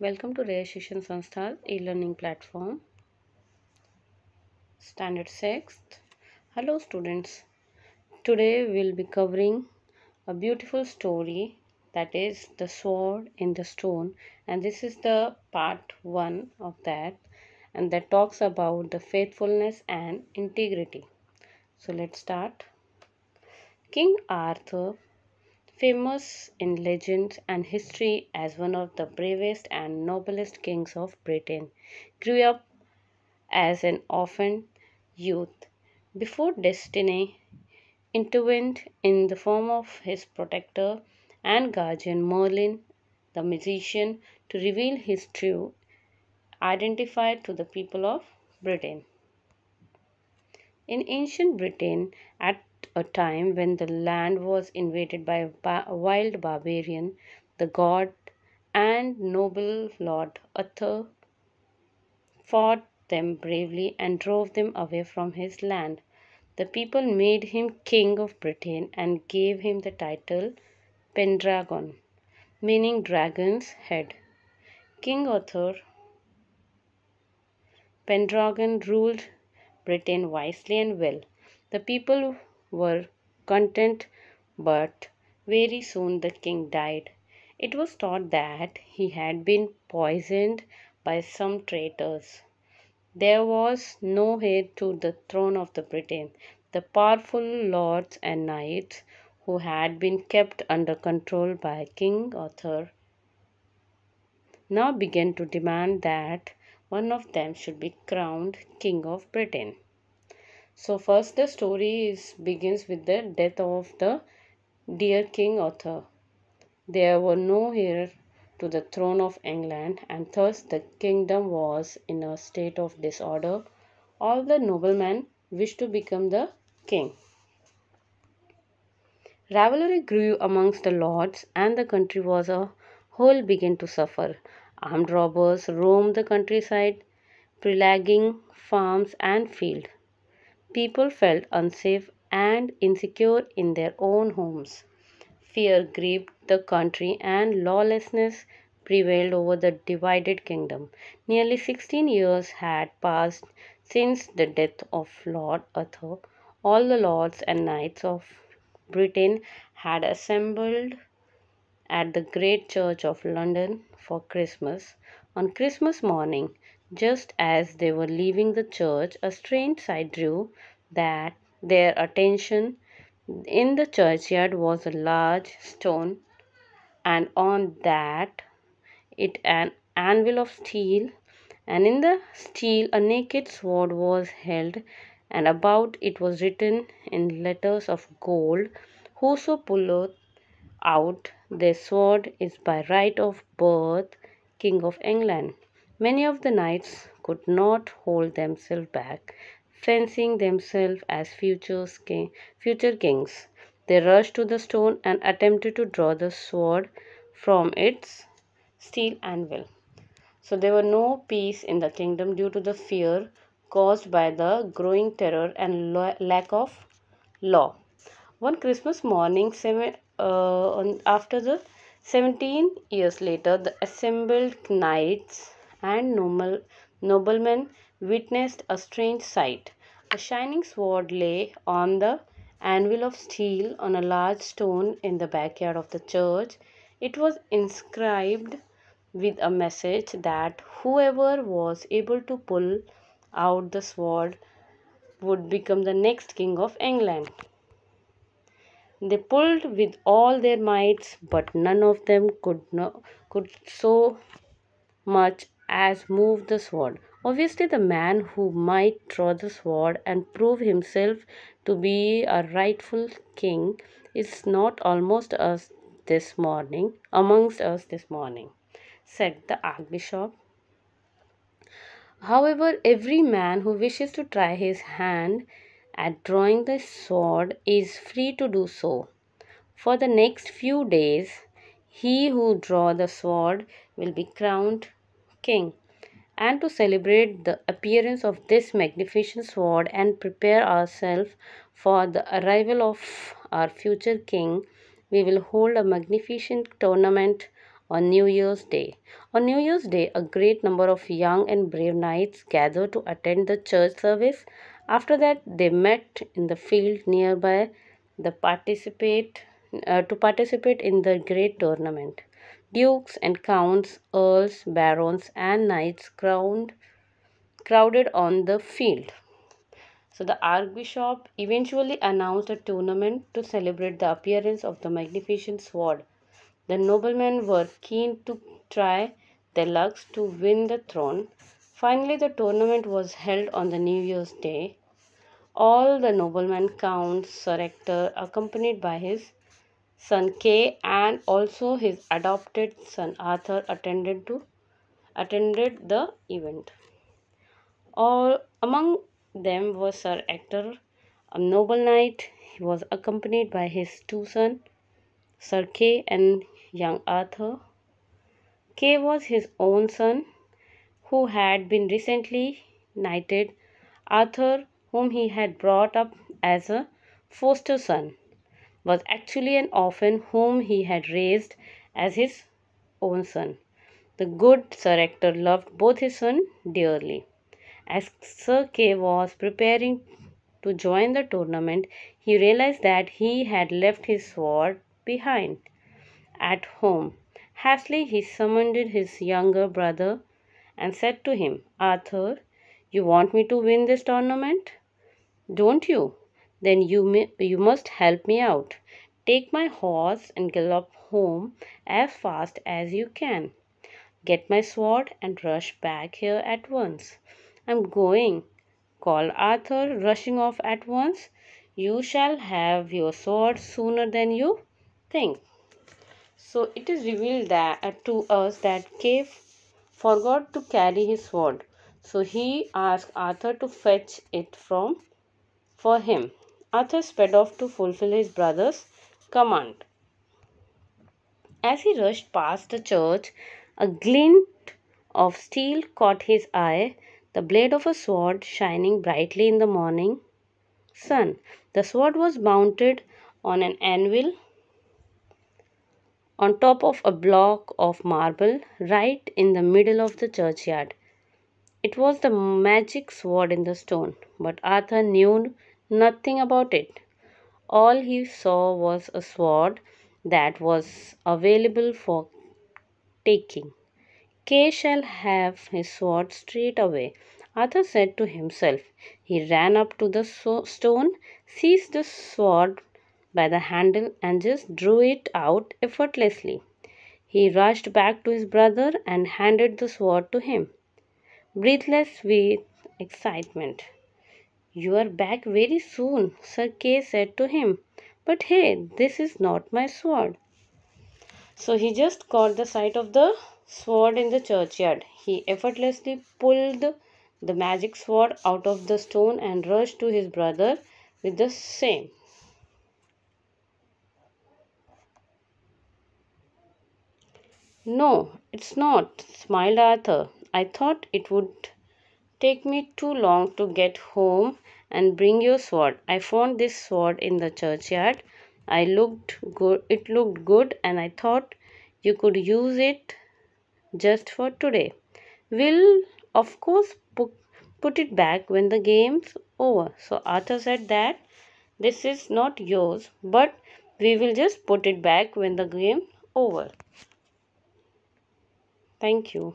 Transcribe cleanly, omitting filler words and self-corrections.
Welcome to Rare Shikshan Sanstha's e-learning platform, Standard 6th. Hello students. Today we'll be covering a beautiful story, that is The Sword in the Stone, and this is the part 1 of that, and that talks about the faithfulness and integrity. So let's start. King Arthur, famous in legend and history as one of the bravest and noblest kings of Britain, grew up as an orphan youth before destiny intervened in the form of his protector and guardian Merlin, the magician, to reveal his true identity to the people of Britain. In ancient Britain, at a time when the land was invaded by a wild barbarian, the god and noble Lord Arthur fought them bravely and drove them away from his land. The people made him king of Britain and gave him the title Pendragon, meaning dragon's head. King Arthur Pendragon ruled Britain wisely and well. The people were content, but very soon the king died. It was thought that he had been poisoned by some traitors. There was no heir to the throne of the Britain. The powerful lords and knights who had been kept under control by King Arthur now began to demand that one of them should be crowned King of Britain. So first the story begins with the death of the dear King Arthur. There were no heir to the throne of England, and thus the kingdom was in a state of disorder. All the noblemen wished to become the king. Rivalry grew amongst the lords, and the country was a whole began to suffer. Armed robbers roamed the countryside, pillaging farms and fields. People felt unsafe and insecure in their own homes. Fear gripped the country and lawlessness prevailed over the divided kingdom. Nearly 16 years had passed since the death of Lord Arthur. All the lords and knights of Britain had assembled at the great church of London for Christmas. On Christmas morning, just as they were leaving the church, a strange sight drew that their attention. In the churchyard was a large stone, and on that it an anvil of steel, and in the steel a naked sword was held, and about it was written in letters of gold, "Whoso pulleth out this sword is by right of birth King of England." Many of the knights could not hold themselves back, fancying themselves as future kings. They rushed to the stone and attempted to draw the sword from its steel anvil. So there was no peace in the kingdom due to the fear caused by the growing terror and lack of law. One Christmas morning, after the 17 years later, the assembled knights and noblemen witnessed a strange sight. A shining sword lay on the anvil of steel on a large stone in the backyard of the church. It was inscribed with a message that whoever was able to pull out the sword would become the next king of England. They pulled with all their mights, but none of them could so much as move the sword. Obviously, the man who might draw the sword and prove himself to be a rightful king is not amongst us this morning, said the archbishop. However, every man who wishes to try his hand at drawing the sword is free to do so. For the next few days, he who draws the sword will be crowned king. And to celebrate the appearance of this magnificent sword and prepare ourselves for the arrival of our future king, we will hold a magnificent tournament on New Year's Day. On New Year's Day, a great number of young and brave knights gathered to attend the church service. After that, they met in the field nearby to participate in the great tournament. Dukes and counts, earls, barons, and knights crowded on the field. So the archbishop eventually announced a tournament to celebrate the appearance of the magnificent sword. The noblemen were keen to try their lucks to win the throne. Finally, the tournament was held on the New Year's Day. All the noblemen, counts, Sir Hector, accompanied by his son Kay and also his adopted son Arthur, attended the event. All among them was Sir Hector, a noble knight. He was accompanied by his two sons, Sir Kay and young Arthur. Kay was his own son, who had been recently knighted. Arthur, whom he had brought up as a foster son, was actually an orphan whom he had raised as his own son. The good Sir Hector loved both his sons dearly. As Sir Kay was preparing to join the tournament, he realized that he had left his sword behind at home. Hastily, he summoned his younger brother and said to him, Arthur, you want me to win this tournament, don't you? Then you must help me out. Take my horse and gallop home as fast as you can. Get my sword and rush back here at once. I'm going, called Arthur, rushing off at once. You shall have your sword sooner than you think. So it is revealed that to us that Kay forgot to carry his sword. So he asked Arthur to fetch it for him. Arthur sped off to fulfill his brother's command. As he rushed past the church, a glint of steel caught his eye, the blade of a sword shining brightly in the morning sun. The sword was mounted on an anvil on top of a block of marble right in the middle of the churchyard. It was the magic sword in the stone, but Arthur knew nothing about it. All he saw was a sword that was available for taking. Kay shall have his sword straight away, Arthur said to himself. He ran up to the stone, seized the sword by the handle, and just drew it out effortlessly. He rushed back to his brother and handed the sword to him, breathless with excitement. You are back very soon, Sir Kay said to him. But hey, this is not my sword. So he just caught the sight of the sword in the churchyard. He effortlessly pulled the magic sword out of the stone and rushed to his brother with the same. No, it's not, smiled Arthur. I thought it would take me too long to get home and bring your sword. I found this sword in the churchyard. It looked good, and I thought you could use it just for today. We'll, of course, put it back when the game's over. So Arthur said that this is not yours, but we will just put it back when the game's over. Thank you.